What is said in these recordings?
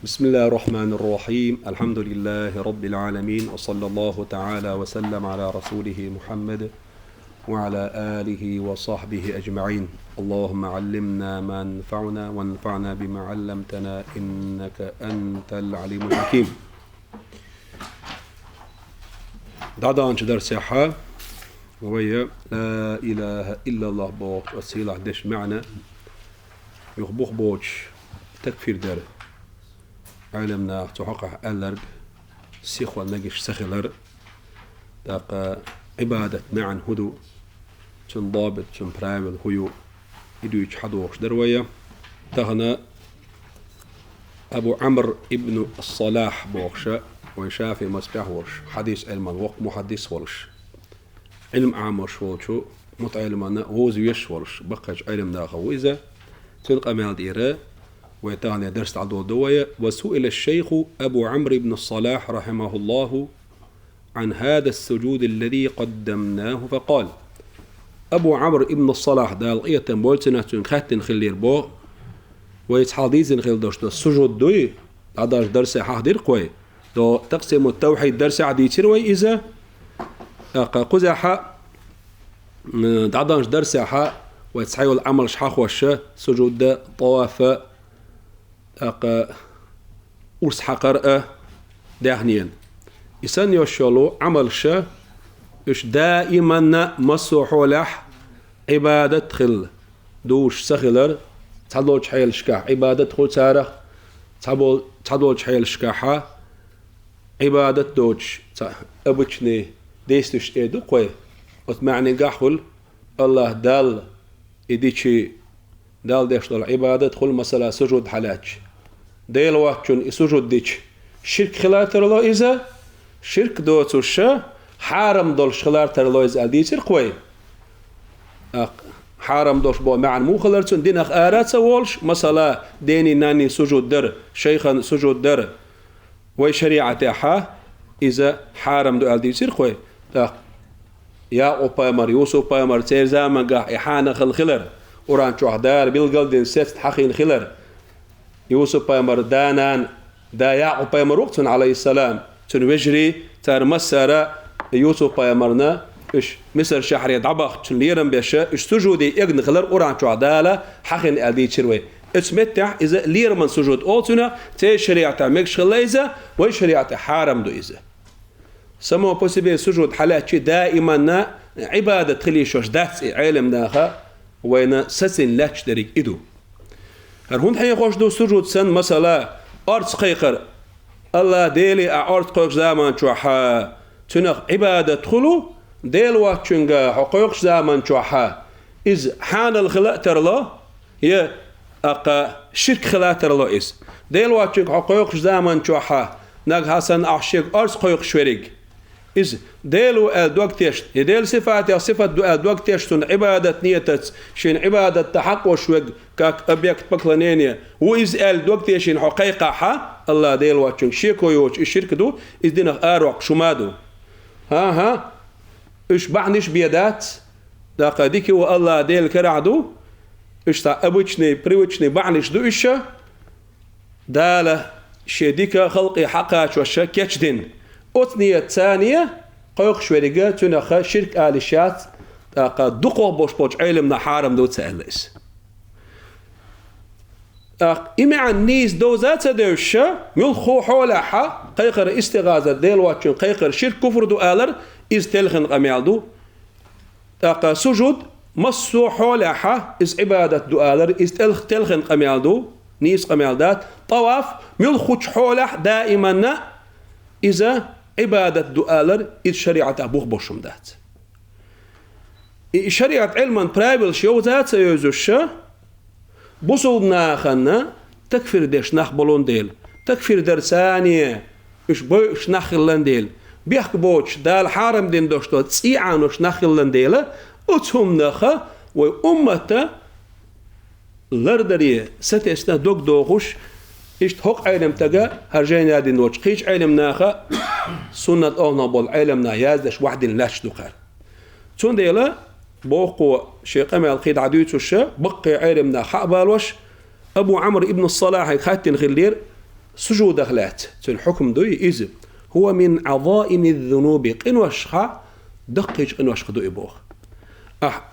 بسم الله الرحمن الرحيم. الحمد لله رب العالمين، وصلى الله تعالى وسلم على رسوله محمد وعلى آله وصحبه أجمعين. اللهم علمنا ما ينفعنا وانفعنا بما علمتنا إنك أنت العليم الحكيم. دعنا درس حا وهي لا إله إلا الله بوش وسيلة دش معنى يخبخ بوش تكفير دار علمنا تحقق ألرج سيخ والنجش سخلر داق عبادة معن هدو تن ضابط تن برايمل هيو يدو يجحدوش دروية تغنى أبو عمرو ابن الصلاح بوخشة ويشافي مسبح ورش حديث علم الوقت محدث ورش علم عامش ورشو متعلمنا غوز يش ورش بقج علم داخل وإذا تلقى مال ديره ويتعني درس عدو دوية. وسئل الشيخ أبو عمرو بن الصلاح رحمه الله عن هذا السجود الذي قدمناه فقال أبو عمرو بن الصلاح دال إيتا بولتنا تنخاتن خلير بو ويتحاديزن خيل دوشت السجود دوي عداش درس حاضر قوي دو تقسم التوحيد درس عدي تروي إذا قزح عداش درس حا ويتحيو العمل شحاخ وشا سجود طواف أرس حقر داهنين إسان يوشلو عمل شا إش دائما مسوحو لح عبادة خل دوش سخلر تعدلوش حيل شكاح عبادة خل تارخ تعدلوش حيل شكاحة عبادة دوش أبوشني ديستش إيدو قوي وتمعني قاحل الله دال إديشي دال ديش دول عبادة خل مسألة سجود حلاج ديل وقتشون سجود ديش شرك خلاتر الله إذا شرك دوتوش حارم دولش خلاتر الله إذا ديتر قوي حارم دوش بو معن مو خلاتون دين أخ آرات سوالش مسألة ديني ناني سجود در شيخا سجود در وي شريعة حا إذا حارم دو ديتر قوي يا أوبامر يوسف أوبامر تير زمان قاح إحانا خلر وران شو حدار بالقلد نسيت حقين خلر يوسف أوبامر دانان دا يا أوبامر وقت عليه السلام تنوجري تار مسارة يوسف أوبامرنا إيش مصر شهر يدعبخ تنليرن بيشة إيش سجودي إجن خلر وران شو حداله حقين أدي تشروي اسمتح إذا لير من سجود أوتنا تي شريعة مكش خليزة وي شريعة حارم دو إذا سمو بوسيبي سجود حالات دائما عبادة خليشوش داتس علم ناخا وين سسن لاتش دريك إدو هرهون حين خوش دو سجود سن مثلا أرض قيقر الله ديلي أرض قيق زمان شوحا تنخ عبادة خلو ديل واتشنغا حقوق زمان شوحا إذ حان الخلاء ترلا هي أقا شرك خلاء ترلا إذ ديل واتشنغ حقوق زمان شوحا ناق حسن أحشيق أرض قيق شوريك إذ ديلو الدوقتيش ديل صفات يا صفة الدوقتيشتون عبادة نيتت شين عبادة تحق وشوق كاك أبيك بكلانينيا وإذ الدوقتيشين حقيقة حا الله ديل واتشون شيكو يوش الشرك دو إذ دينك آروق شمادو ها إيش بعنيش بيدات داقا ديكي والله ديل كرعدو إيش تا أبوشني بريوشني بعنيش دو إيشا دالة شيديكا خلقي حقاش وشا كيش دين أثنية ثانية قيق شويرجة تنخ شرك آلشات قد دقوا بوش علمنا حارم دو تسألس إما عن نيس دو ذات دوشة ملخو حولها قيقر استغاثة ديل واتشون قيقر شرك كفر دو آلر إز تلخن قميالدو سجود مصو حولها إز عبادة دو آلر إز تلخن قميالدو نيس قميالدات طواف ملخو حولها دائما إذا عبادة دؤالر إذ شريعة أبوه بوشم دات شريعة علما برايبل شو ذات سيوزوشا بوصلنا خنا تكفير ديش نخبلون ديل تكفير درسانية إش بوش نخلن ديل بيحك بوش دال حارم دين دوشتو تسيعانوش نخلن ديل أتهم نخا وأمتا لردريه ستسنا دوك دوغوش إشت حق علم تجا هرجين هذه النوش قيش علم ناخا سنة أغنى بول علمنا يازدش واحد لاش دخل تون ديلا بوقو شيء قمع القيد عدويت الشا بقي علمنا حق بالوش أبو عمرو ابن الصلاح خاتن غلير سجود أخلات الحكم دوي إذ هو من عظائم الذنوب قنوشخا دقيج قنوشخ دوي بوخ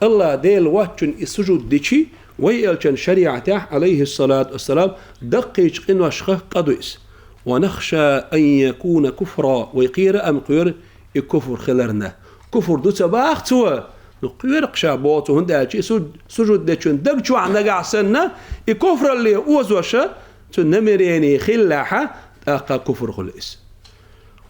الله ديل واتشن السجود ديشي ويلشن شريعته عليه الصلاة والسلام دقيج قنوشخ قدويس ونخشى أن يكون كفرا ويقير أم قير الكفر خلرنا كفر دو تباخ توا نقير قشا بوتو هندالشي سجود ديشن دقشو عن نقع سنة الكفر اللي وزوشا تنمريني خلاحة أقا كفر خلئس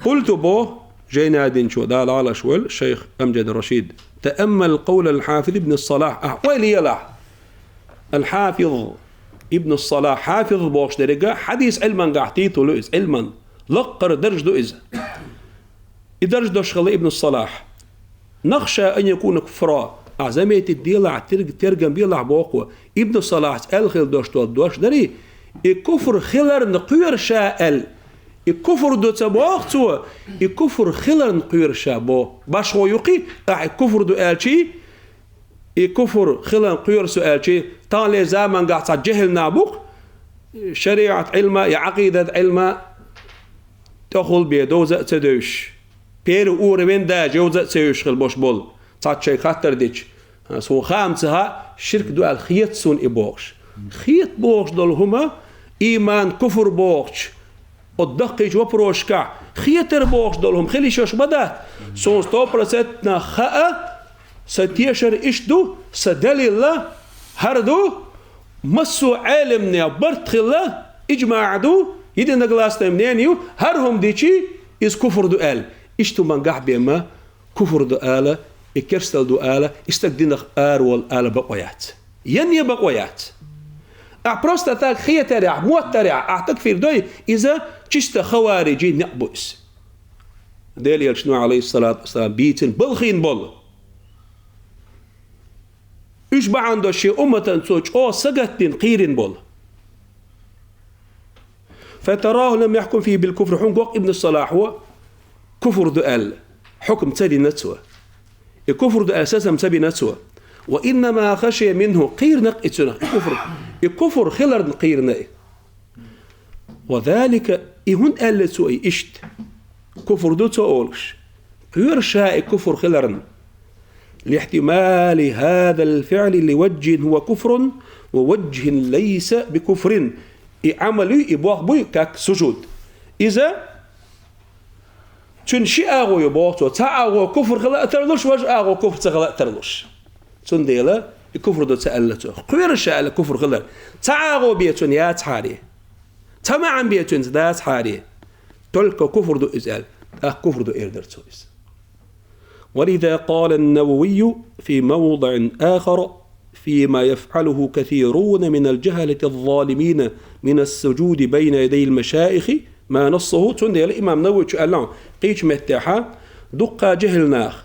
قلت بو جينا دين شو دال على شوال الشيخ أمجد الرشيد تأمل قول الحافظ ابن الصلاح ويلي يلح الحافظ ابن الصلاح حافظ بوش درجة حديث علما قاعتيتو لئز علما لقر درج دو إذا درج دوش خلي ابن الصلاح نخشى أن يكون كفرا أعزمية الديلع ترجم بيلع بوقوة ابن الصلاح الخل دوش دوش دري الكفر خلر نقير شاء الكفر دو تبوغتو الكفر خلر نقير شابو باش هو يقي الكفر دو الشي الكفر خلر نقير سؤالشي طال لي زمان قاعد جهل نابوق شريعة علما يا عقيدة علما تأخذ بيدوزة تدوش بير اور وين دا جوزة تسيوش خل بوش بول صار شيء خطر ديش سو خامسها شرك دو الخيط سون إبوغش خيط بوغش دول هما إيمان كفر بوغش الدقيج وبروشكا خيتر بوغش دولهم خلي شوش بدا سون ستوبرستنا خاء ستيشر إشدو سدلي الله هردو مسو عالمنا برتخ الله إجماع دو يدي نقلاسنا منينيو هرهم ديشي إز كفر دو آل إشتو من قاع بيما كفر دو آل إكرستل دو آل استقدينخ آر والآل بقويات يني بقويات أعبروستا تاك خيترع موترع أعتكفير دوي إذا تشت خوارجي نقبوس ديلي الشنو عليه الصلاة والسلام بيتن بلخين بول إيش عنده شيء أمة سوش أو سقتين قيرين بول فتراه لم يحكم فيه بالكفر حنقوق ابن الصلاح هو كفر دؤال حكم تالي نتسوى الكفر دؤال أساسا مسبي نتسوى وإنما خشي منه قير نقئتنا الكفر خلر نقير نقئ وذلك إهن قال سوء إشت كفر دو تقولش يرشى كفر خلرن لاحتمال هذا الفعل لوجه هو كفر ووجه ليس بكفر عملي يبوغ بوي كاك سجود إذا تنشي أغو يبوغ تعاغو كفر خلا ترلوش وجه أغو كفر تغلا ترلوش تنديلا الكفر دو تألته يرشى على كفر خلر تعاغو بيتون يا تحاري تماما بيتون ذات حاري تلك كفر دو إزال كفر دو إردر تويس ولذا قال النووي في موضع آخر فيما يفعله كثيرون من الجهلة الظالمين من السجود بين يدي المشايخ ما نصه تندي الإمام نووي قال قيش متاحا دقا جهل ناخ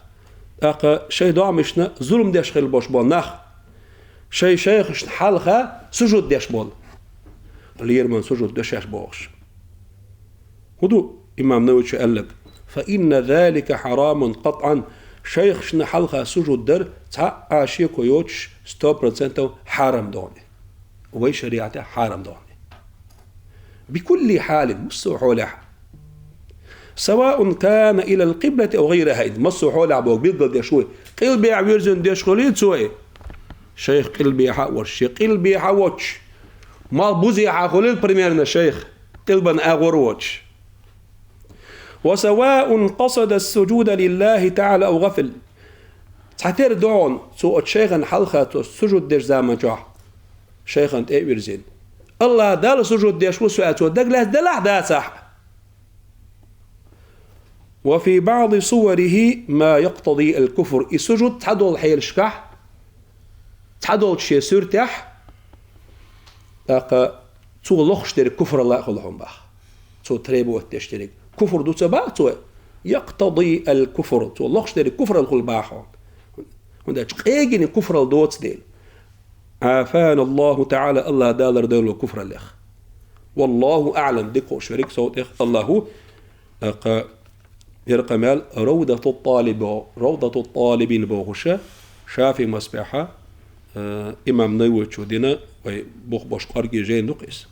شيء دعمشنا ظلم ديش خيل بوش بول ناخ شيء شيخ حالها سجود ديش بول ليرمن سجود دشاش بوش هدو إمام نووي قال لك فإن ذلك حرام قطعا شيخ شنا حلقة سجود در تا عاشيكو يوتش 100% حرام دوني وي شريعته حرام دوني بكل حال مصو حولها سواء كان إلى القبلة أو غيرها إذ مصو حولها بوك بيقل دي شوي قلبي عويرزن دي شغلين سوي شيخ قلبي حاوش قلبي حاوش ما بوزي حاخلين بريميرنا شيخ قلبا أغوروش وسواء قصد السجود لله تعالى أو غفل تعتير دعون سوء شيخا حلقة السجود ديش زاما جاح شيخا تأويرزين الله دال سجود ديش وسوء دقلها دلح دا صح وفي بعض صوره ما يقتضي الكفر السجود تحدول حيل شكح تحدول شي سرتح تو لخشتر كفر الله خلهم بخ تو تريبو وتشترك كفر دو تبعتو يقتضي الكفر تو لخشتر كفر الخل باحو هندا قيجن كفر الدوت ديل عافانا الله تعالى الله دالر دولو كفر الاخ والله اعلم ديكو شريك صوت اخ الله يرقمال روضة الطالبين بوغشة شافي مصبحة إمام نووي دينا ويبوخ بوش قرقي جين نقيس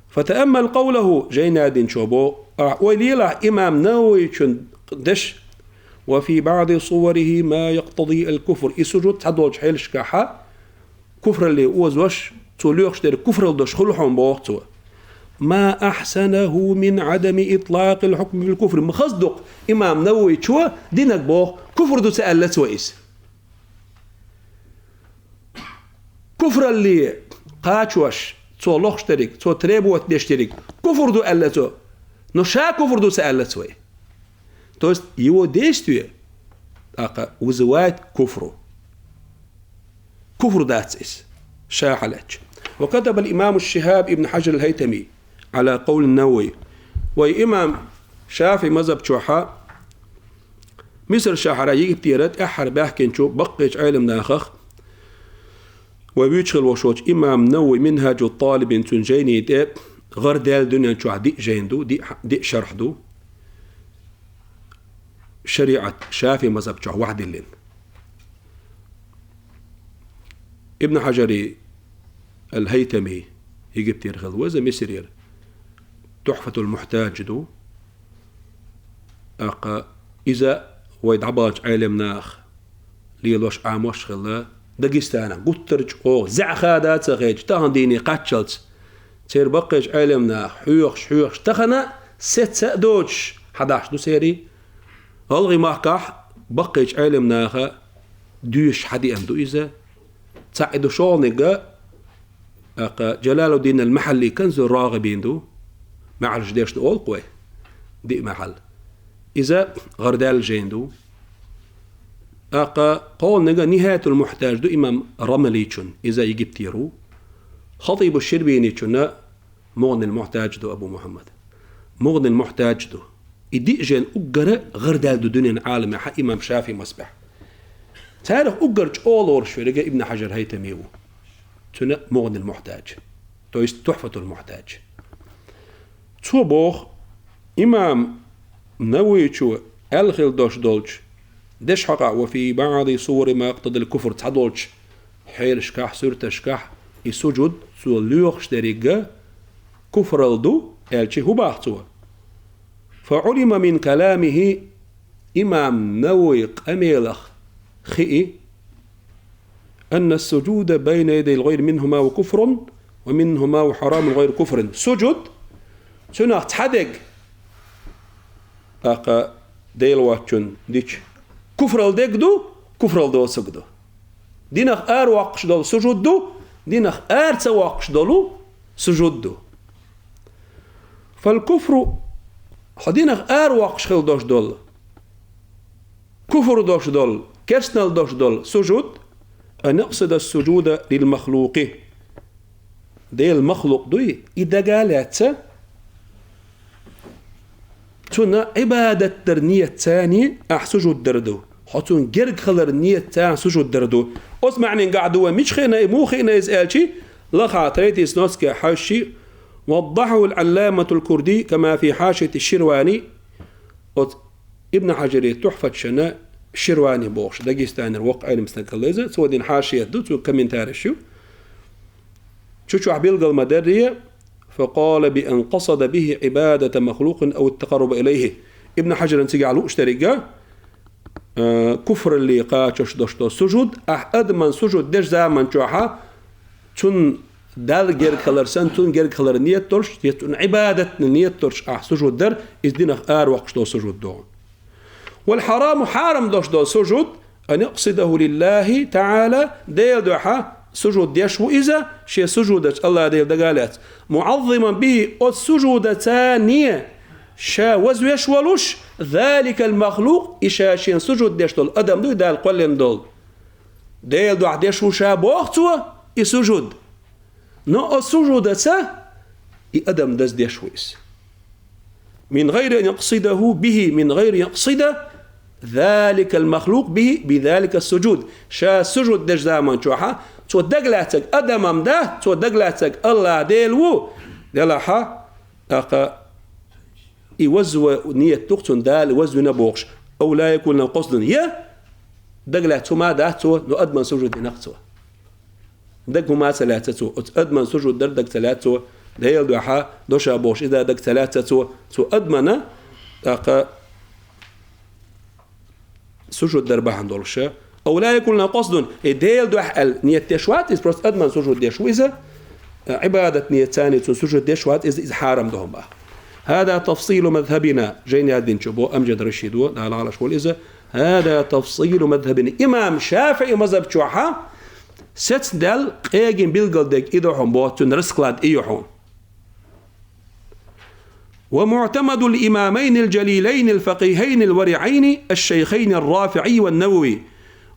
فتأمل قوله جينا دين شوبو وليلا إمام نووي دش وفي بعض صوره ما يقتضي الكفر إسجود تدوج حيل شكاحة كفر اللي وزوش توليوخش دير كفر الدوش خلحهم بوقتوا ما أحسنه من عدم إطلاق الحكم بالكفر مخصدق إمام نووي شو دينك بوخ كفر دو سألت وإس كفر اللي قاتشوش تو لوخشتريك تو تريبوت ديشتريك كفر دو ألتو نشا كفر دو سألت وإس توست يو ديستوي أقا وزوات كفرو كفر داتس شاحلج وكتب الإمام الشهاب ابن حجر الهيتمي على قول النووي وإمام شافي مذهب شوحا مصر شاحرا يجبتيرت أحر باحكين شو بقيش علم ناخخ وبيشغل وشوش إمام نووي منهج الطالب تنجيني دي غير دال دنيا شو دي جيندو دي شرح دو شريعة شافي مذهب شو واحد اللين ابن حجري الهيتمي يجبتير غلوزة مصرير تحفة المحتاج دو أقا إذا ويدعباج عالم ناخ ليلوش عاموش خلا دقيستانا قطرج أو زعخادات غيج تهان ديني قاتشلت تير بقيج عالم ناخ حيوخش تخنا ست سأدوش 11 دو سيري غلغي ماكاح بقيج عالم ناخ دوش حدي أندو إذا تعيدو شونيقا أقا جلال الدين المحلي كنز الراغبين دو مع الجديش دو قوي دي محل إذا غردال جيندو أقا قول نجا نهاية المحتاج دو إمام رمليشون إذا يجبتيرو خطيب الشربينيشون مغني المحتاج دو أبو محمد مغني المحتاج دو إدي جين أقرأ غردال دو دنيا عالم حق إمام شافي مصبح تعرف أقرأ أولور شوية ابن حجر هيتميو تنا مغني المحتاج تويست تحفة المحتاج توبوخ إمام نووي شو الخل دوش دولش دش حقا وفي بعض صور ما يقتضي الكفر تحدولش حيل شكاح سورة شكاح يسجد سو ليوخش دريقا كفر الدو الشي هو باختوا فعلم من كلامه إمام نووي قميلخ خئي أن السجود بين يدي الغير منهما وكفر ومنهما وحرام غير كفر سجود سنة تحدق أقا ديل واتشون ديش كفر الدقدو كفر الدو سجدو دينخ آر واقش دول سجود دو دينخ آر تواقش دولو سجود دو فالكفر حدينخ آر واقش خل دوش دول كفر دوش دول كرسنال دوش دول سجود أن يقصد السجود للمخلوق دي المخلوق دوي إذا قالت تنا عبادة درنية تاني سجود دردو حتون جرق خلر نية تان سجود دردو اسمعني قاعدوا مش خينا مو خينا يسألشي لخا تريتي سنوسكي حاشي وضحه العلامة الكردي كما في حاشية الشرواني ابن حجري تحفة شنا الشرواني بوخش داقيستان الوقع المستقلزة سودين حاشية دوتو كمنتار شو عبيلغ المدرية فقال بأن قصد به عبادة مخلوق أو التقرب إليه ابن حجر انتقى على اشترقا كفر اللي قاتش دوشتو سجود أدمن سجود دش زامن جوحا تون دال غير كلرسن تون غير كلر نيت ترش يتون عبادة نيت ترش سجود در إذن آر وقشتو سجود دون والحرام حارم دوشتو سجود أن يقصده لله تعالى ديل دوحا سجود يشو إذا شيء سجودت الله ديل دقالات معظما به السجود ثانية شا وزو يشولوش ذلك المخلوق إشاشين سجود يشتول أدم دو دال قلن دول ديل دو عد يشو شا بوقتوا يسجود نو السجود ثا أدم دز يشويس من غير أن يقصده به من غير يقصد ذلك المخلوق به بذلك السجود شا سجود دج زمان شوحا تو دقلاتك أدمم ده تو دقلاتك الله ديلو دلحا أقا يوزو نية تقتن دال وزو نبوغش أو لا يكون له قصد يا دقلاتو ما ده تو نو أدمن سجود نقصه دق ما ثلاثة أدمن سجود دق ثلاثة دهيل دوحة دوشا بوش إذا دق ثلاثة أدمن سجود دربه عندولشة أو لا يكون لنا قصد دهيل دوحة نية تشوات إذا بروست أدمن سجود ديشو إذا عبادة نية ثانية سجود ديشوات إذا حارم دهم بقى. هذا تفصيل مذهبنا جيني هذين شبو أمجد رشيدو دال على شوال إذا هذا تفصيل مذهبنا إمام شافعي مذهب شوحة ست دل قيجين بيلقل ديك إيدوهم بوتون رسقلاد إيوحون. ومعتمد الإمامين الجليلين الفقيهين الورعين الشيخين الرافعي والنووي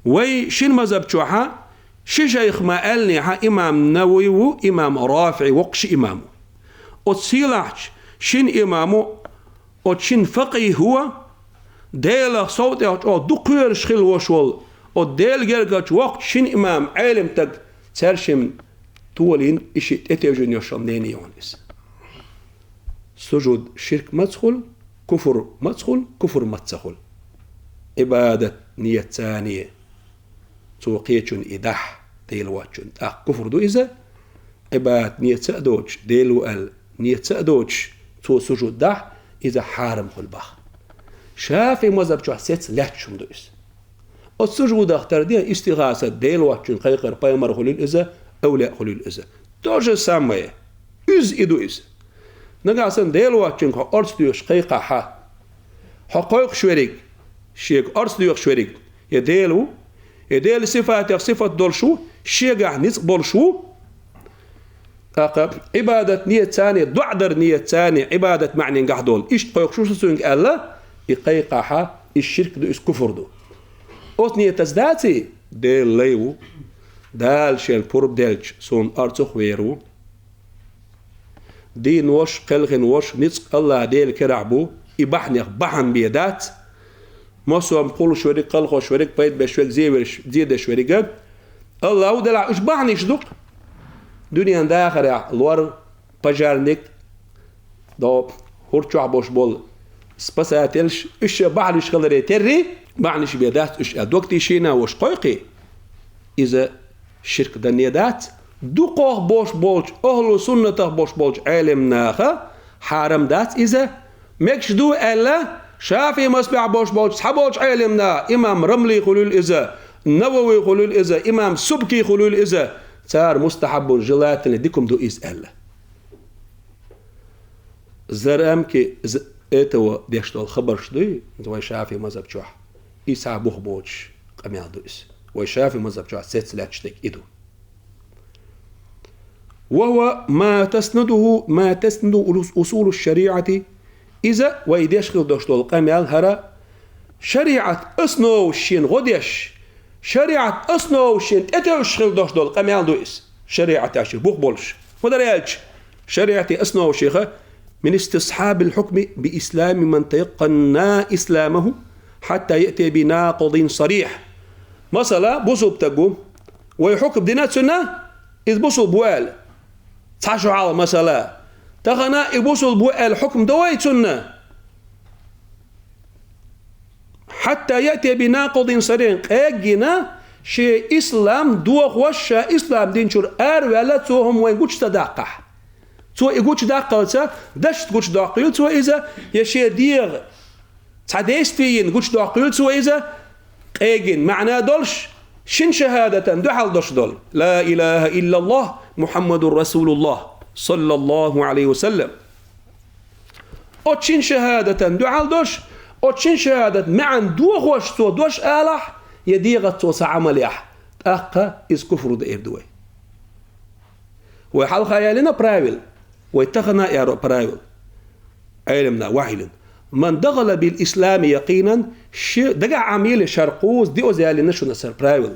وشين مذهب شوحة شيخ ما قالني إمام نووي وإمام رافعي وقش إمامه أتسيلعش شين إمامه أتشين فقيه هو ديلا صوت أو دقير شخل وشول أو ديل جرجت وقت شين إمام عالم تك ترشم تولين إشي تتوجن يشرم نيني يونس سجود شرك مدخل كفر مدخل كفر مدخل عبادة نية ثانية توقيتشن إدح ديل واتشن كفر دو إذا عبادة نية تأدوش ديل وقال نية تأدوش تو سجود دح إذا حارم خلبخ شافي مذهب شو حسيت لاتشم دويس السجود اختار دي استغاثة ديل واتشن قيقر بايمر خليل إذا أو لا خليل إذا توجه سامية إدو إذا نقاسن ديل واتشن أرس ديوش قيقا حقوق شوريك شيك أرس ديوش شوريك يديل صفة دول شو شيقع نسق بول شو عبادة نية ثانية دعدر نية ثانية عبادة معني نقح دول إيش قيق شو سوينك ألا يقيقها الشرك دو إس كفر دو أوت نية تزداتي ديل ليو دال شيل بورب ديلج سون أرتخ ويرو دين وش قلغن وش نسق الله ديل كرعبو إبحنيق بحن بيدات مصوم قولوا شوريك قلقوا شوريك بيت بشويك زيادة شوريك الله دلع إش بحني شدوق دنيا داخل الور بجارنك دو هرچو عبوش بول سبساتلش إش بحنش خلري تري بحنش بيدات إش أدوكتي شينا وش قيقي إذا شرك دنيادات دوقوه بوش بولج أهل سنة بوش بولج علم ناخا حرام دات إذا مكش دو ألا شافي مسبع بوش بولج صحبوش علمنا إمام رملي خلول إذا نووي خلول إذا إمام سبكي خلول إذا صار مستحب الجلات اللي ديكم دو إس ألا زرام كي إتوا ديشتو الخبر شدوي زوي شافي مذهب شوح إيسا بوخ بوش قميع دو إس وشافي مذهب شوح سيت لاتشتك إدو وهو ما تسند أصول الشريعة إذا ويديشغل دوشتو القميال هرا شريعة أصنو الشين غديش شريعة أصنو الشين أتوشغل دوشتو القميال دوئس شريعة عشر بوخ بولش ودريالش شريعة أصنو الشيخة من استصحاب الحكم بإسلام من تيقنا إسلامه حتى يأتي بناقض صريح مثلا بوصل بتقوم ويحكم بدينات سنة إذ بوصل بوال تعشوا على مثلا تغنى يبوصل بوال الحكم دويت سنة حتى يأتي بناقض صريح قاقنا شيء إسلام دوغ وشا إسلام دين شور ولا توهم وين قوش تداقح تو يقولش داقلتا دشت قوش داقل تو إذا يشي ديغ تعديست فين قوش داقل تو إذا قاقن معنى دولش شن شهادة دحل دش دول لا إله إلا الله محمد رسول الله صلى الله عليه وسلم أتشين شهادة دحل دش أتشين شهادة معن دوغوش تو دوش آلح يديغت تو سعمليح أقا إز كفر دائر دوي وحال خيالنا براويل ويتخنا يارو براويل علمنا وحيلا من دخل بالإسلام يقينا دقع عميل شرقوز دي أزيالي نشو نسر براويل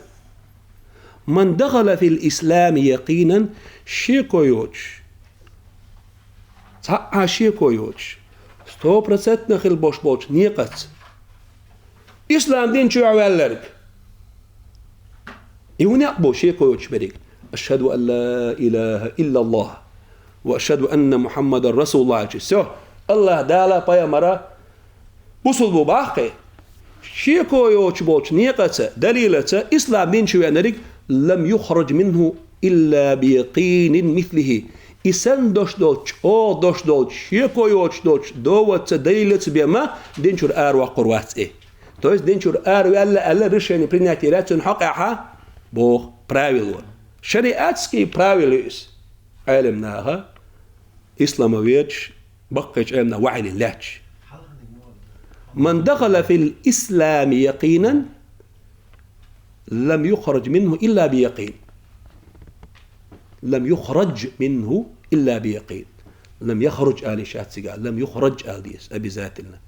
من دخل في الإسلام يقينا شيكو يوش تعا شيكو يوش 100% نخل بوش بوش نيقت إسلام دين شو عوالرك يوني أقبو شيكو يوش بريك أشهد أن لا إله إلا الله وأشهد أن محمد رسول الله سو الله دالا بايا مرا بوصل بو باقي شيكو يوش بوش نيقت دليلة إسلام دين شو عوالرك لم يخرج منه إلا بيقين مثله إسان دوش دوش أو دوش دوش يكويوش دوش دوت دليلت بما دينشور آروا قروات إيه تويس دينشور آروا ألا رشاني بريناتيراتون حقها بوغ براويلون شريعاتسكي براويلوس علمناها إسلامويتش بقيش علمنا وعي للهش من دخل في الإسلام يقينا لم يخرج منه إلا بيقين لم يخرج منه إلا بيقين لم يخرج آل شاتسقال لم يخرج آل ديس أبي ذات الله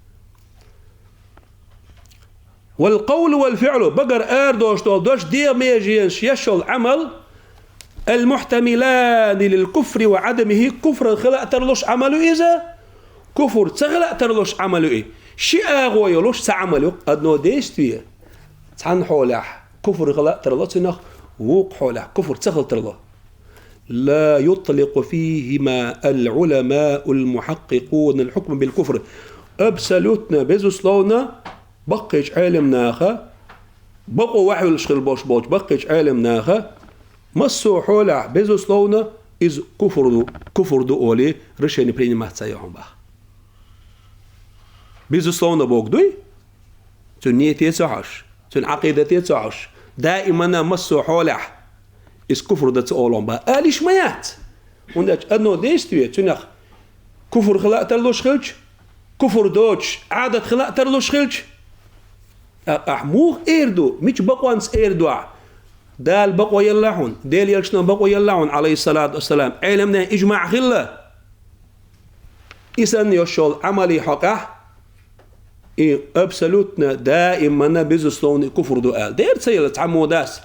والقول والفعل بقر دوش دوش دي ميجينش يشل عمل المحتملان للكفر وعدمه كفر خلق ترلوش عمله إذا كفر تخلق ترلوش عمله إيه شيء غويلوش تعمله أدنو ديستوية تحن حولح كفر خلق ترلوش نخ ووق حولح كفر تخلق ترلوش لا يطلق فيهما العلماء المحققون الحكم بالكفر أبسلوتنا بزوسلونا بقيش عالم ناخا بقوا وحي الشغل بوش بقيش عالم ناخا مصو حولع بزوسلونا إز كفر دو أولي رشاني بريني محتايهم بخ بزوسلونا بوكدوي تن نيتي تعش تن عقيدتي تعش دائما مصو حولع is kufur dat ze oorlog bij alish mayat omdat adno deestuur toen nog kufur gelaat terlo schildje kufur doods adat gelaat terlo schildje ahmoeg eerdo mich baqwans eerdo dal baqwa yallahun del yalshna baqwa yallahun alayhi salatu wassalam ilmna ijma' khilla isan yoshol amali haqah absolutna دائما بزسلون كفر دؤال دير سيلت عموداس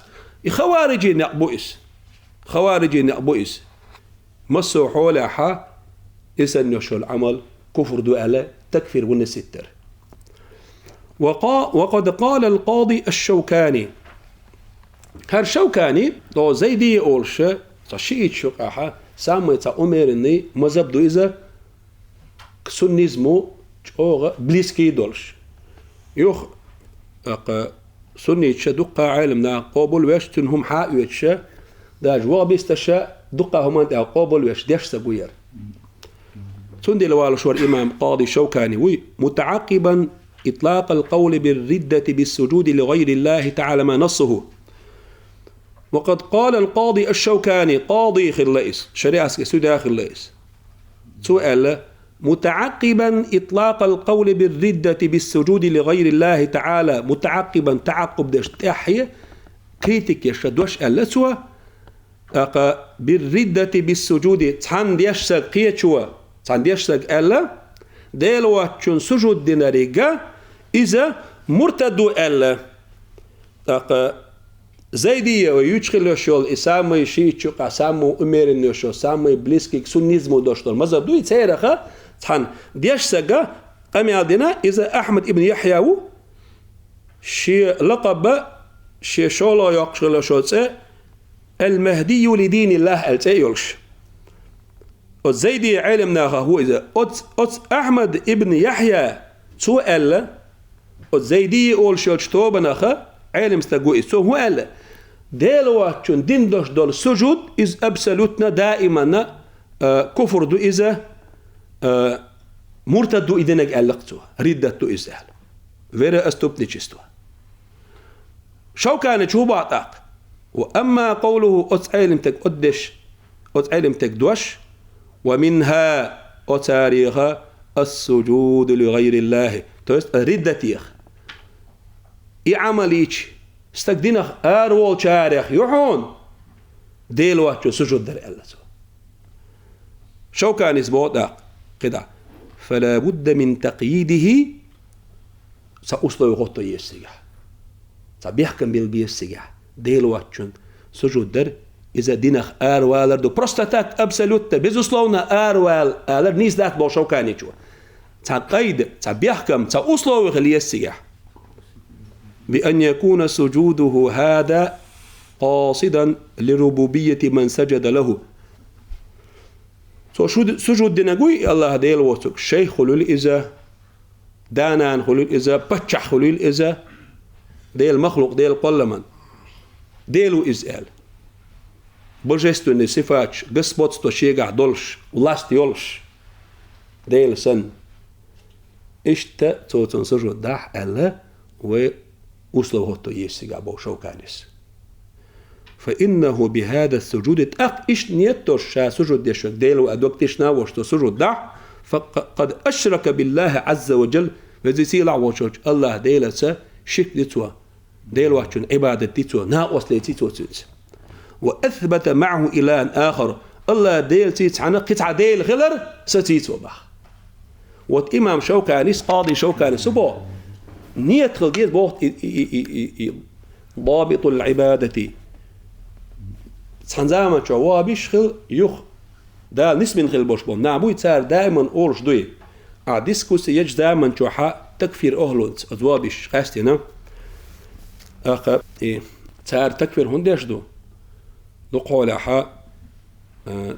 خوارجي نقبوئس خوارجي نقبوئس مصو حولها إسن يشو العمل كفر دؤلاء تكفر ونستر وقد قال القاضي الشوكاني هر شوكاني دو زيدي أولش تشيئت شقاحة سامية أميرني مزبدو إذا سنيزمو بليسكي دولش يوخ سني تشا دقة عالمنا قابل ويش تنهم حق ويتشا داج وابيستشا دقة هم أنت قابل ويش ديش سبوير سندي لوالو شور إمام قاضي شوكاني متعقبا إطلاق القول بالردة بالسجود لغير الله تعالى ما نصه وقد قال القاضي الشوكاني قاضي خلائس شريعة سودا خلائس سؤال متعقبا إطلاق القول بالردة بالسجود لغير الله تعالى متعقبا تعقب داش تحية كريتيك يشدوش ألسوا بالردة بالسجود تحن ديشسك قيتشوا تحن ديشسك ألا ديلوا تشون سجود ديناريقا إذا مرتدوا ألا زيدية ويوشخل يشول إسامي شيء قاسامو أميرن يشول سامي بليسكيك سنيزمو دوشتول مزب دوي تسيرخا تحن ديشسك قام يعدنا إذا أحمد ابن يحيى شي لقب شي شولا يقشغل يشول المهدي لدين الله التيولش الزيدي علمناها هو إذا أحمد ابن يحيى سؤال الزيدي أول شوش توبناها علم استقوي هو قال دلوقتي دين دوش دول سجود إز أبسلوتنا دائما كفر دو إذا مرتد دو إذنك ألقتوه ردت دو إذا فيرا أستوبني جستوه شو كانت شو بعطاك وأما قوله أتعلمتك أدش أتعلمتك دوش ومنها أتاريخ السجود لغير الله توست ردتيخ عمليش استقدينخ أرول شارخ يحون ديلواتشو سجود در الله شو كان يسبوت كده فلا بد من تقييده سأصلو يغطو يسيح سبيحكم بالبيسيح ديلواتشو سجود در إذا دينخ أروالر دو بروستاتاك أبسلوت بزوسلونا أروال ألر نيس دات بو شو كان يجوا تقيد سبيحكم سأصلو يغلي يسيح بأن يكون سجوده هذا قاصدا لربوبية من سجد له سجود دينغوي الله ديل وسك شيخ خلول إذا دانان خلول إذا بتشح خلول إذا ديل مخلوق ديل قلمن ديلو إزال божественные сифач, господство шега дольш, власть ёлш, дейл сан. Ишта цоцон сужуд дах элла, و условото يسيغا بو شوكانيس فإنه بهذا السجود إيش نيتوش شا سجود ديشو ديلو أدوكتش ناوشتو سجود دح فقد أشرك بالله عز وجل وزي سيلا وشوش الله ديلا سا شك ديتوا ديلو وحشون عبادة ديتوا ناقوس ليتيتوا تنس وأثبت معه إله آخر الله ديل تيت عنا قطع ديل غلر ستيتوا بخ وات إمام شوكانيس قاضي شوكانيس بو نية خلديت بوقت ضابط العبادة تحنزاما شوابيش خل يخ دا نسبين خل بوش بوم نعبوي تسار دائما أورش دوي عديسكوس يج دائما شوحا تكفير أهلونت أدوابيش خاستينا أخا تسار تكفير هندش دو قولها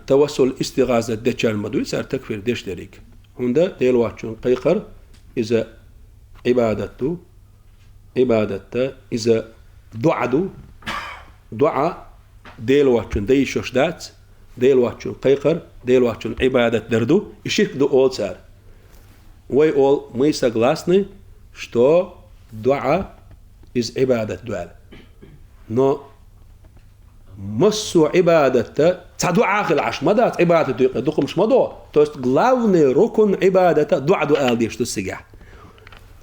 توسل استغاثة دجال مدوي تسار تكفير ديش داريك هندا ديلواتشون قيقر إذا عبادته إذا دعاء ديلواتشون ديشوش دات ديلواتشون قيقر ديلواتشون عبادة دردو الشرك دو أول سار وي أول мы согласны что دعاء из عبادة дуаль но массу عبادة دعاء خل عش مدات عبادة دوكم مش مدو то есть главный рукн عبادة دعاء дуаль دي что سجع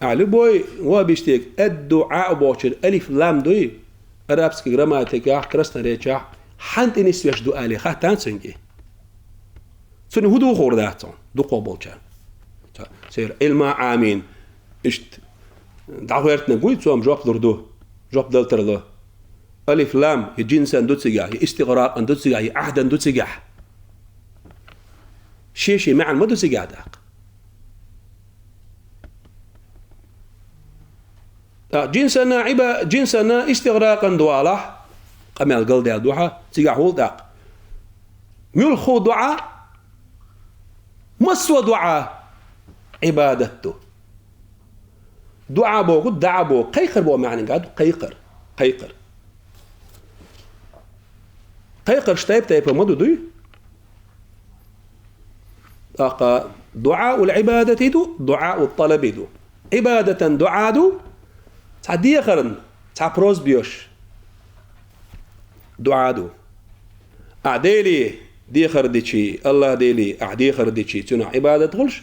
على بوي وابيشتك الدعاء بوشر ألف لام دوي أرابسك جراماتيك كرسنا ريتشا حنت إنس يش دعاء خاتان سنجي سني هدو خورداتون دو قبولشان سير علما عامين إشت دعويرتنا قوي توام جواب دردو جواب دلترلو ألف لام يجنس أندو تسجع استغراق أندو تسجع عهد أندو تسجع شيء مع المدو تسجع داق جنسنا استغراقا دواله قمال قل ديال دوحة تيقع هول داق ملخو دعاء مسوى دعاء عبادته دعاء بو قد دعاء بو قيقر بو معنى قاد قيقر شتايب تايب مدو دوي دعاء العبادة دو دعاء الطلب دو عبادة دعاء دو تعدي خرن تعبروز بيوش دعاء دو أعديلي دي خرديشي الله ديلي أعدي خرديشي تنا عبادة غلش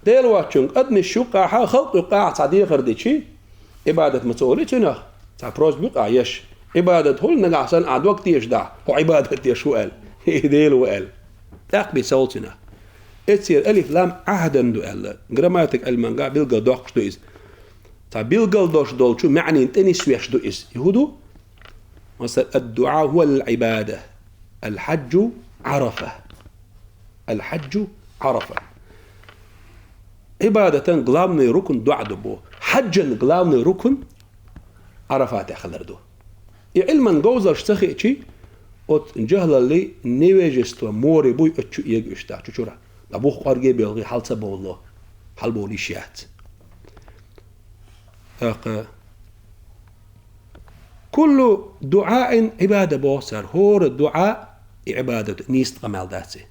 ديل واتشون أدني الشوق حا خلق قاع تعدي خرديشي عبادة مسؤولي تنا تعبروز بيوقع يش عبادة هول نقعسن عد وقت يشدع وعبادة يشو قال ديل وقال تاقبي سولتنا تصير ألف لام عهدا دو قال جراماتيك المانجا بيلقى دوقش دو إز بيلقل دوش دولشو معني انتني سويش دو إس يهودو مثلا الدعاء هو العبادة الحج عرفة عبادة غلامني ركن دعاء دبو حجا غلامني ركن عرفات يخلر دو علما جوزر شتخيشي ات جهل اللي نيوجستو موري بوي اتشو يجشتا تشورا لابوخ قرجي بيلغي حال سبو الله حال بولي شيات كل دعاء عبادة بوسر هور الدعاء عبادة نيست قمال ذاتي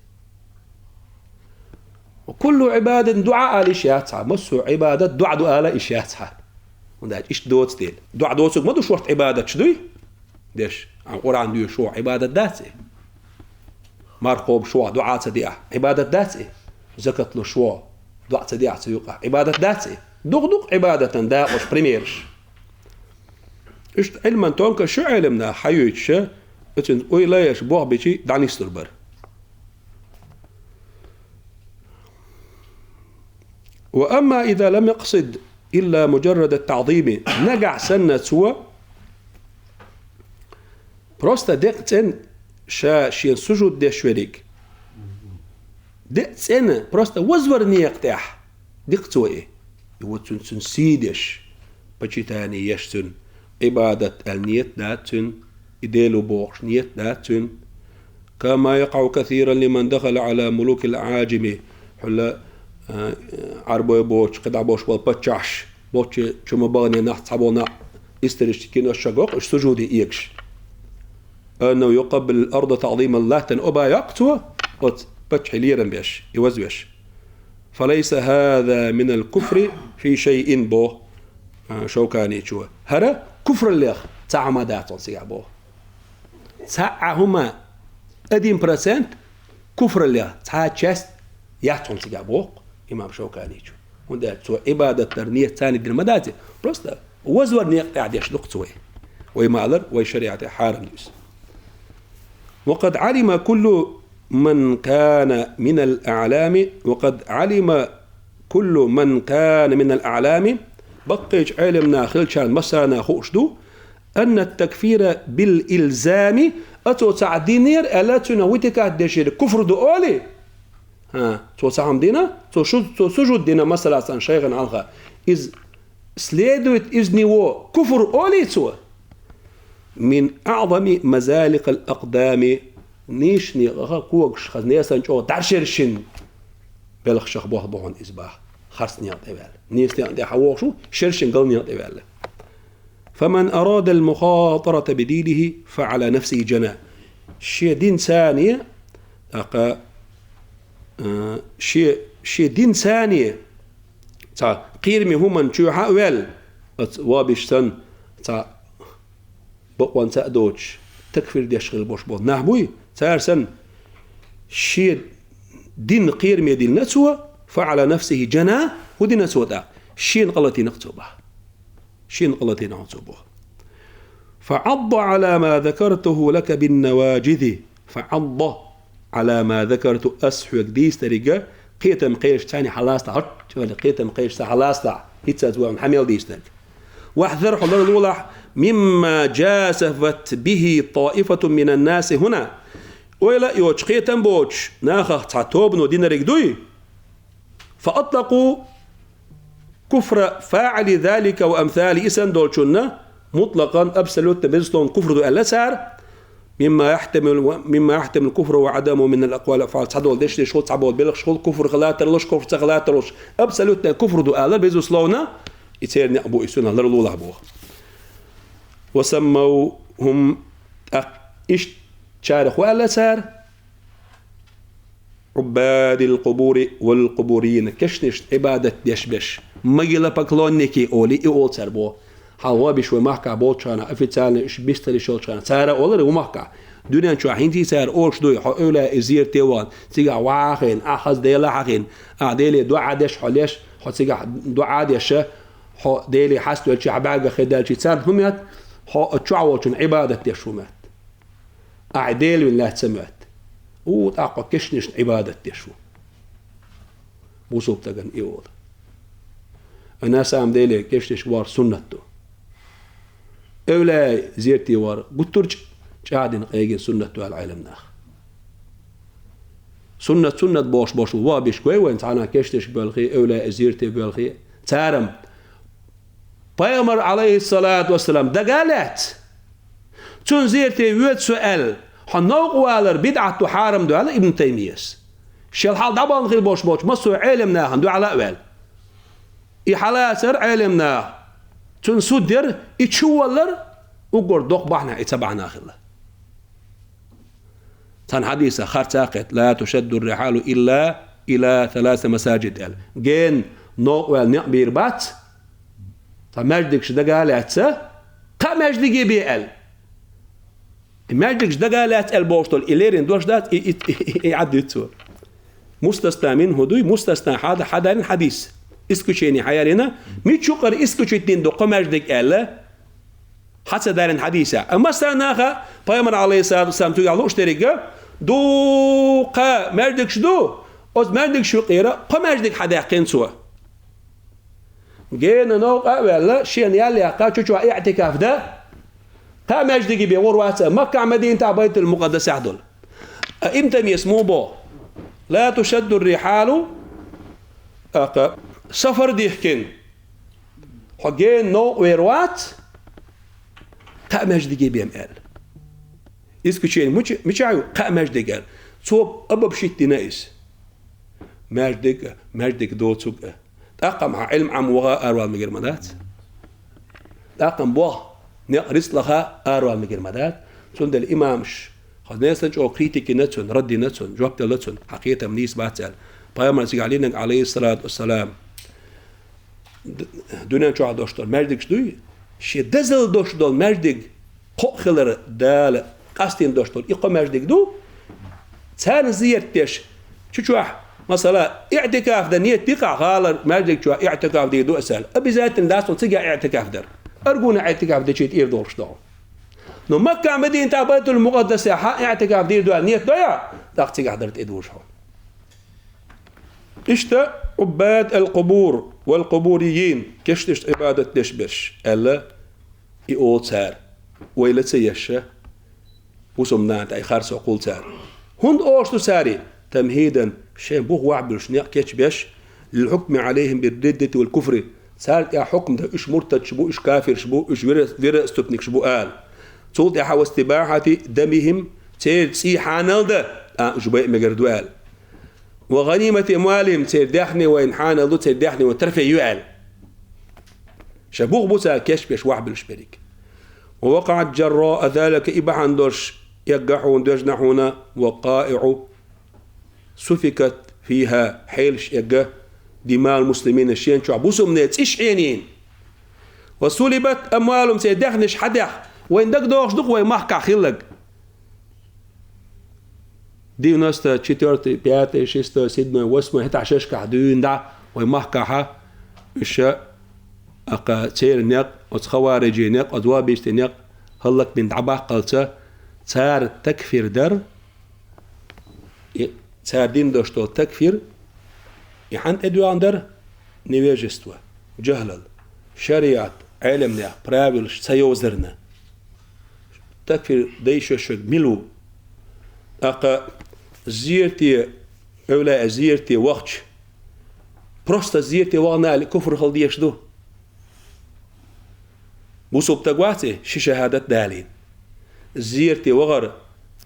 وكل عبادة دعاء لشياتها مسو عبادة دعاء لإشياتها ونداج إيش دوت ديل دعاء دوتك ما دوش وقت عبادة شدوي ديش عن قرآن ديو شو عبادة ذاتي مارقوب شو دعاء تديع عبادة ذاتي زكاة له شو دعاء تديع سيوقع عبادة ذاتي دق عبادة دا مش بريميرش إيش علما تونك شو علمنا حيوتش اتن ويلاش بوغ بيجي دعني ستربر وأما إذا لم يقصد إلا مجرد التعظيم نقع سنة سوى بروستا دقتن شين سجود دي شويريك دقتن بروستا وزور نيقتاح دقتوا إيه يوتن سيدش بچتاني يشتن عبادة النيت داتن إديلو بوغش نيت داتن كما يقع كثيرا لمن دخل على ملوك الأعاجم حلا عربو بوش قدع بوش والبتشاش بوش شما بغني نحت صابونا استرشتكين الشقوق سجودي إيكش أنه يقبل الأرض تعظيم الله تنقبها يقتوى بتح ليرا بيش يوزوش فليس هذا من الكفر في شيء بو شوكاني شو هذا كفر اللي تعمدات صيع بو هما 1% كفر اللي تشست يعطون صيع بو إمام شوكاني شو وده سو عبادة ترنية ثاني دين مداتي بس وزور نيق قاعد يشلق سوي ويمالر ويشريعة حارم ديس وقد علم كل من كان من الأعلام بقيج علمنا خلشان مسرنا خوشدو أن التكفير بالإلزام أتو تعدينير ألا تنويتك الدشير كفر دو أولي تو تعم دينا تو سجود دينا مثلا شيخا عنها إذ سليدوت إذني و كفر أولي تو من أعظم مزالق الأقدام نيشني كوكش خزنيسا جو تعشرشن بلخ شخبوه بوهن إزباح خرسني أطيبال نيسني أنت حووشو شرشن قلني أطيبال فمن أراد المخاطرة بدينه فعلى نفسه جناح شيء دين ثانية شيء دين ثانية تا قيرمي هم نشوحا ويل وابشتن تا بقوان تأدوش تكفير دي أشغل بوش بوض نحبوي تارسن شيء دين قيرمي دي النسوة فعلى نفسه جناح ودي نسوة دا شيء غلطي نقصوبه فعض على ما ذكرته لك بالنواجذ فعض على ما ذكرت أسحوك ديس تريقا قيتم قيش تاني حلاستا قيتم قيش حلاستا هيتساتوا من حميل ديستك واحذر حضر الأولى مما جاسفت به طائفة من الناس هنا وإلا يوش قيتم بوش ناخخ تعتوبنو دين ريقدوي فأطلقوا كفر فاعل ذلك وأمثال إسان دولشنا مطلقا أبسلوت بزلون كفر دو ألسار مما يحتمل الكفر وعدمه من الأقوال والأفعال صدول ديش شو تصعبوا بلغ شو كفر غلاترلوش كفر تغلاترلوش أبسلوت كفر دو ألر بزلونا يتيرني أبو إسونا لرلو أبوه وسموهم إيش شارخ وألسار عباد القبور والقبورين كشنش عبادة يشبش مجلا بكلونيكي أولي إول سربو حوا بشوي محكا بولشانا أفتالنا إيش بيستري شولشانا سارة أولي ومحكا دنيا شو حينتي سار أولش دوي حولا إزير تيوان تيجا واخين أخذ ديلا حقين أعديلي دعاء ديش حليش حو تيجا دعاء ديش حو ديلي حسدو الشي عباقة خدال شي سار هميات حو تشعوشن عبادة ديشومات أعديل من لا تسمعت وتعقى كشنش عبادة ديشو بوصوب تغن إيوه أنا سام ديلي كشنش وار سنته أولا زيرتي وار قلترج قاعدين قيقين سنته العالم ناخ سنة بوش وابش كوي وين تعانا كشنش بالخي أولا زيرتي بالخي تارم بيامر عليه الصلاة والسلام دقالات تون زيرتي ويت سؤال حنوق والر بدعة تحارم دو على ابن تيمية شال حال دبان غير بوش مصو علمنا هندو على أول إحلاسر علمنا تون سودر إتشوالر وقر دوق بحنا إتبعنا خلا تان حديثة خارتاقت لا تشد الرحال إلا إلى 3 مساجد جين نوق والنقبير بات فمجدكش دقالاتسا قمجدقي بيقل مجدكش دقالات البوشتول إليرين دوش دات يعدي التور مستثنى منه دوي مستثنى حدا حديث اسكوشيني حيارينا ميتشوقر اسكوشيتين دو قمجدك ألا حتى دارين حديثة أما سناخا بيامر عليه الصلاة والسلام تقول اشتريك دو قا مجدكش دو أز مجدكش قيرا قمجدك حدا يقين سوا جينا نوقع ولا شيء يالي قا شو اعتكاف ده تا مجدقي بيور واسع مكة مدينة تاع بيت المقدس يحضل امتى يسمو بو لا تشد الرحال سفر ديحكين حقين نو ويروات تا مجدقي بيم قال اسكو شيء مش عيو قا مجدق قال صوب ابا بشيتي نايس مجدق دوتسوق تاقم علم عم وغا أروى المجرمدات تاقم بوه نقرس لها أروى المجرمدات سند الإمامش خذناش أو كريتيكي نتسون ردي نتسون جوابت نتسون حقيقة منيس باتسأل بايما سيقالينك عليه الصلاة والسلام دنيا شو عدوشتول مردك شدوي شي دزل دوشتول مردك قخلر دال قاستين دوشتول إقو مردك دو تسان زيرتش شو مثلا اعتكاف ده نية تقع غالر مردك شو اعتكاف دي دو أسأل أبي ذات الناس تسيقع اعتكاف در أرجونا اعتكاف ده شيء إير دورش دو نو مكة مدينة بيت المقدس اعتكاف دي دو نية دويا داق تسيقع درت إدورش هون إشتا عباد القبور والقبوريين كشتش عبادة تشبش ألا يقول سار ويلا تسيشة وسمنات أي خارس وقول سار هند أوشتو ساري تمهيدا شيء بوغ وعبرش نيق كيشبش للحكم عليهم بالردة والكفر سار يا حكم ده إيش مرتد شبو إيش كافر شبو إيش فيرا استبنك شبو قال صوت يا واستباحة دمهم تير سيحانل ده جباء مجردو قال وغنيمة أموالهم تدحني وإنحان الله تدحني وترفع يعل شبوغ بوسا كشبش واحد بالشبريك ووقعت جراء ذلك إبعان درش يقعون دجنحونا وقائع سفكت فيها حيلش يقع دماء المسلمين الشين شو عبوسهم نيت إيش عينين وسلبت أموالهم تدحنش حدح وإن دق دوغش دق ويمحكع خلق دي ناستا تشيتورتي بياتي شيستا سيدنا واسمه هتا عشاش كعدون دا ويمحكعها الشاء أقا تسير نيق وتخوارجي نيق ودوابيشتي نيق هلك من دعبا قلتا تسار تكفير در تسار دين دوشتو تكفير يحان ادو عندر نيويجستوا جهلل شريعة علم نيق براويلش سيوزرنا تكفير ديشوشك ملو أقا زيرتي أولا زيرتي وقت بروستا زيرتي وانا الكفر خلديش دو بوصوب تقواتي شي شهادات دالين زيرتي وغر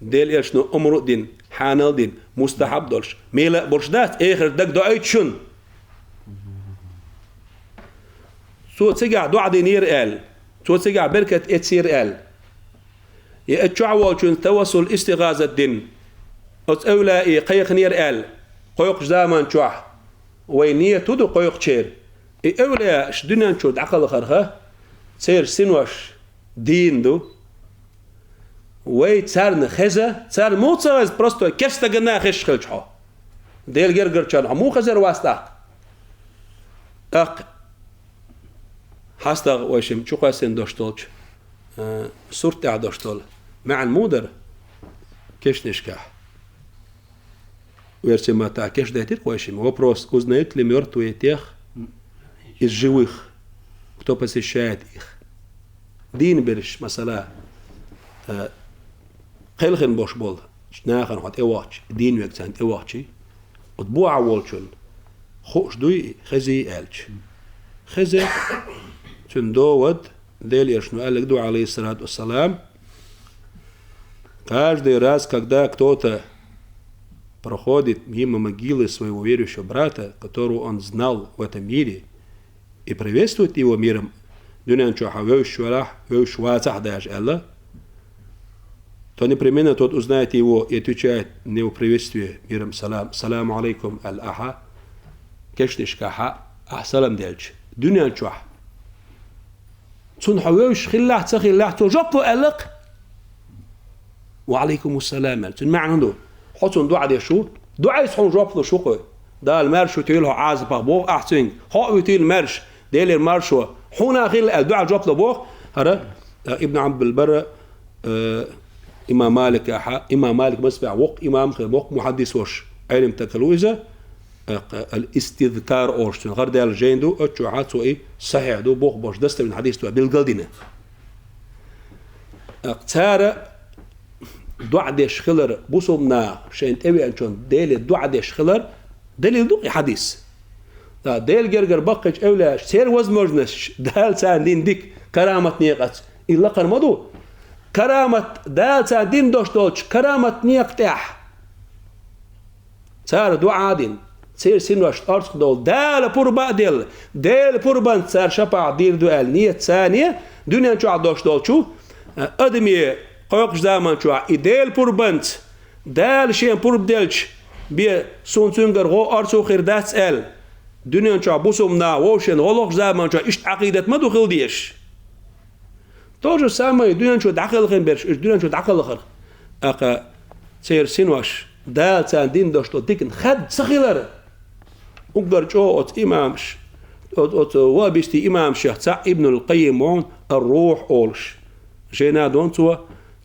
ديل إرشنو أمرو دين حانل دين مستحب دولش ميلا برشدات آخر دق دعيت شن سو تسيقع دعا دينير قال سو تسيقع بركة اتسير قال يأتشعوا شن توصل استغاثة دين أولا قيق نير قال قيق زمان شوح وينية تدو قيق شير أولا شدنا نشود عقل خرها سير سنوش دين دو وي تسارن خزة تسار مو تسارز برستو كستا قنا خش خلجحو ديل جرجر شان مو خزر واسطة حاستا وشم شو قاسين دوشتولش صورت عدوشتول مع المودر كيش نشكح ويرسي ما تاكيش دايتير وشم вопрос узнают ли мертвые тех из живых кто посещает их دين برش مثلا خلخن بوش بول شناخن حط اواش دين ويكسان اواشي وطبوع والشون خوش دوي خزي الش خزي تندود ديل يشنو قال لك دو عليه الصلاة والسلام каждый раз когда кто-то проходит мимо могилы своего верующего брата, которого он знал в этом мире, и приветствует его миром, то непременно тот узнает его и отвечает на его приветствие миром салам. Саламу алейкум аль-аха. Кештишкаха. Ахсалам дельч. Дуньян чуах. Цун хавёш хиллах цахиллах тожапу алак. وعليكم السلام. Цун معنى حطون دعاء دي شو؟ دعاء يسحون جواب شو قوي. ده المرش وتيله عازب أبوه أحسن. خاء وتيل مرش. ديل المرش حونا خيل الدعاء جواب لبوه. هذا ابن عبد البر إمام مالك إمام مالك مسبع وق إمام وق محدث وش علم تكلويزة الاستذكار أورشتن غير ده الجيندو أتشوعات سوء صحيح دو بوق بوش دست من حديث تو بالقلدنا اقتار دعاء ديش خلر بوصلنا شين تبي أنشون ديل دعاء ديش خلر ديل دو حديث دا ديل جرجر بقش أولا سير وزن مجنش دال سان دين ديك كرامة نيقت إلا قرمدو كرامة دال سان دين دوش دوش كرامة نيقتح صار دعاء دين سير سنوش أرسق دول دال بربا ديل بربان صار شفاع دير دوال نية ثانية دنيا شو عدوش دول شو أدمي قوق زمان شو إديل بربنت دال شيء برب دلش بي سون سونجر غو أرسو خير داتس ال دنيا شو بوسومنا ووشن غلق زمان شو إشت عقيدة ما دخل ديش توجو سامي دنيا شو دعقل خين برش دنيا شو دعقل خر أقا سير سينواش دال تان دين دوشتو ديكن خد سخيلر أقدر شو أت إمامش أت وابستي إمام شيخ ابن القيم الروح أولش جينا دون توا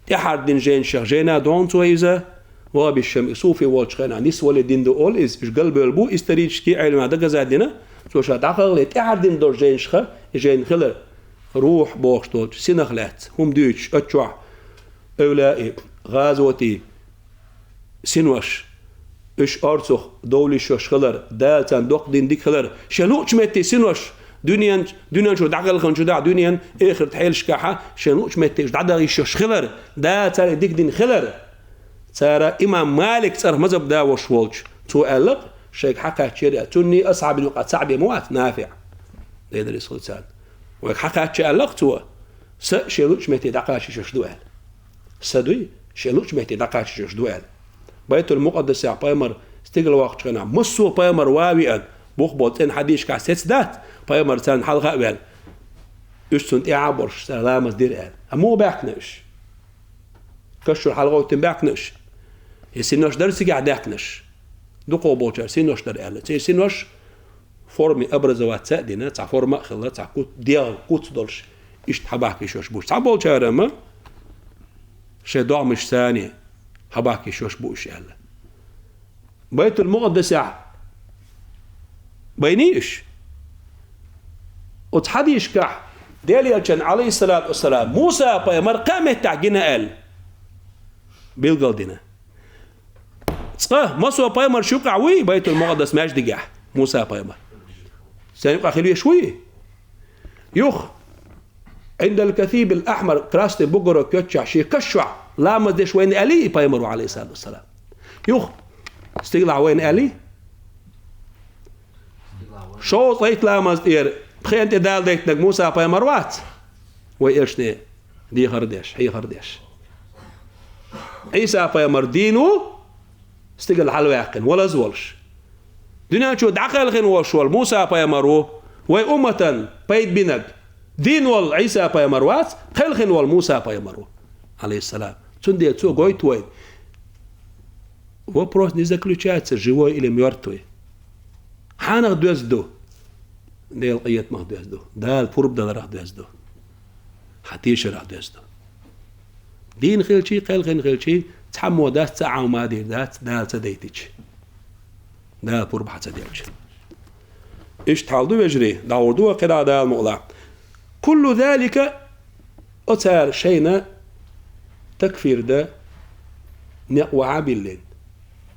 تحد دين جين شيخ جينا دون توا إذا وابشم صوفي والش خنا نسوى لدين دو أول إيش قلب البو استريج كي علم هذا جزادنا توش هتعقل لتحد دين دور جين شخ جين خلر روح بوشتوت سنخلات هم دوش أتشوا أولئك غازوتي سنوش إش أرسخ دولي شوش خلر دالتان دوق دين ديك خلر شنوش متي سنوش دنيا شو دعقل خن شو دع دنيا آخر تحيل شكاحة شنوش متي دعقل شوش خلر دالتان ديك دين خلر ترى إمام مالك ترى مذهب دا وشولش تو ألق شيخ حكى شيء توني أصعب من وقت صعب موات نافع ليدري سلطان ويك حكى شيء ألق تو شنوش متي دعقل شوش دوال سدوي شنوش متي دعقل شوش دوال بيت المقدس يا بايمر استقل وقت شنا مصو بايمر واويا بوخ بوتين حديش كاسيت دات بايمر تان حلقة قبل اشتنت اعبرش سلامة دير قال مو باكنش كشو الحلقة وتنباكنش يسينوش درسي قاعد ياكنش دقو بوشر سينوش در قال سينوش فورمي ابرز واتسا دينا تاع فورما خلا تاع كوت ديال كوت دولش اشت حباكي شوش بوش تاع بولشر ما شي دوع مش ثانيه حباكي شوش بوش يلا بيت المقدس يا بينيش وتحديش كح ديالي كان عليه الصلاة والسلام موسى بايمر قامه تعجينا قال بيلقل دينا مصر بايمر شو قعوي بيت المقدس ماش دقاح موسى بايمر سيبقى خليه شوي يخ عند الكثيب الأحمر كراست بقرة كتشع شي كشع لا مدش وين علي بايمر عليه الصلاة والسلام يخ استقلع وين علي شو طيت لا مزدير بخينت دال ديك نك موسى بايمر وات ويرشني دي خردش هي خردش عيسى بايمر دينو استقل حلواقن ولا زولش دنيا شو دعقل خين وشول موسى بايمرو وي أمة بيت بينك دين وال عيسى بايمروات خيل خين وال موسى بايمرو عليه السلام تندي تو قويت وين وبروس نزكلوشات جوي إلى ميورتوي حانغ دوزدو ديل قيت ما دوزدو دال فرب دال راح دوزدو حتيش راح دوزدو دين خيل شي خيل خين تحمو دات ساعة وما دير دات دال تديتش دال فرب حتى ديرش إيش تحالدو يجري داوردو قراءة دال مغلع كل ذلك أتار شينا تكفير ده نقوى عابلين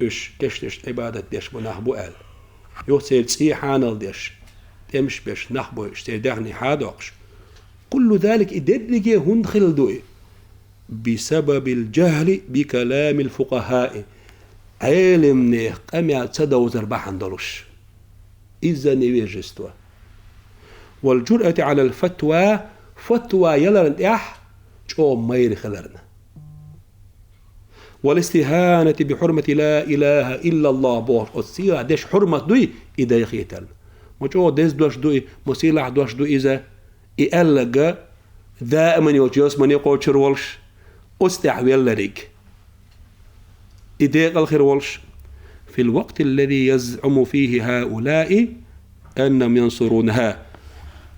إيش كشتش عبادة ديش ونحبو قال يوتيل تسي حانل ديش تمش بيش نحبو اشتدعني حادوكش كل ذلك إدرجي هندخل دوي بسبب الجهل بكلام الفقهاء علم نيخ أمي تدو زرباحن دلوش إذا نيجستوا والجرأة على الفتوى فتوى يلرن إح جو مير خلرنا والاستهانة بحرمة لا إله إلا الله بوش أتصير ديش حرمة دوي إذا يخيتل مجو ديش دوش دوي مسيلح دوش دوي إذا إألغ دائما يوجيوس من يقول شرولش أستحويل لريك إذا الخير ولش في الوقت الذي يزعم فيه هؤلاء أنهم ينصرونها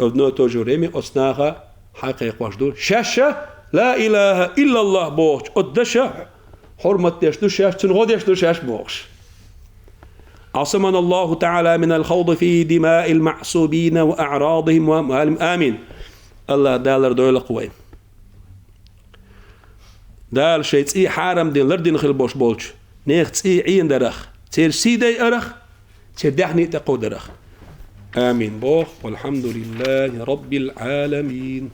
أبناء توجوريمي أصناغا حقيق وجدون شاشة لا إله إلا الله بوش أدشة حرمة يشدو شاش تنغض يشدو شاش بوش عصمنا الله تعالى من الخوض في دماء المعصوبين وأعراضهم وأموالهم آمين الله دالر دويل قوي دال شيء تسي حارم دين لردين خل بوش بولش نيخ تسي عين درخ تير سيدي أرخ تير دحني تقو درخ آمين بوخ والحمد لله رب العالمين.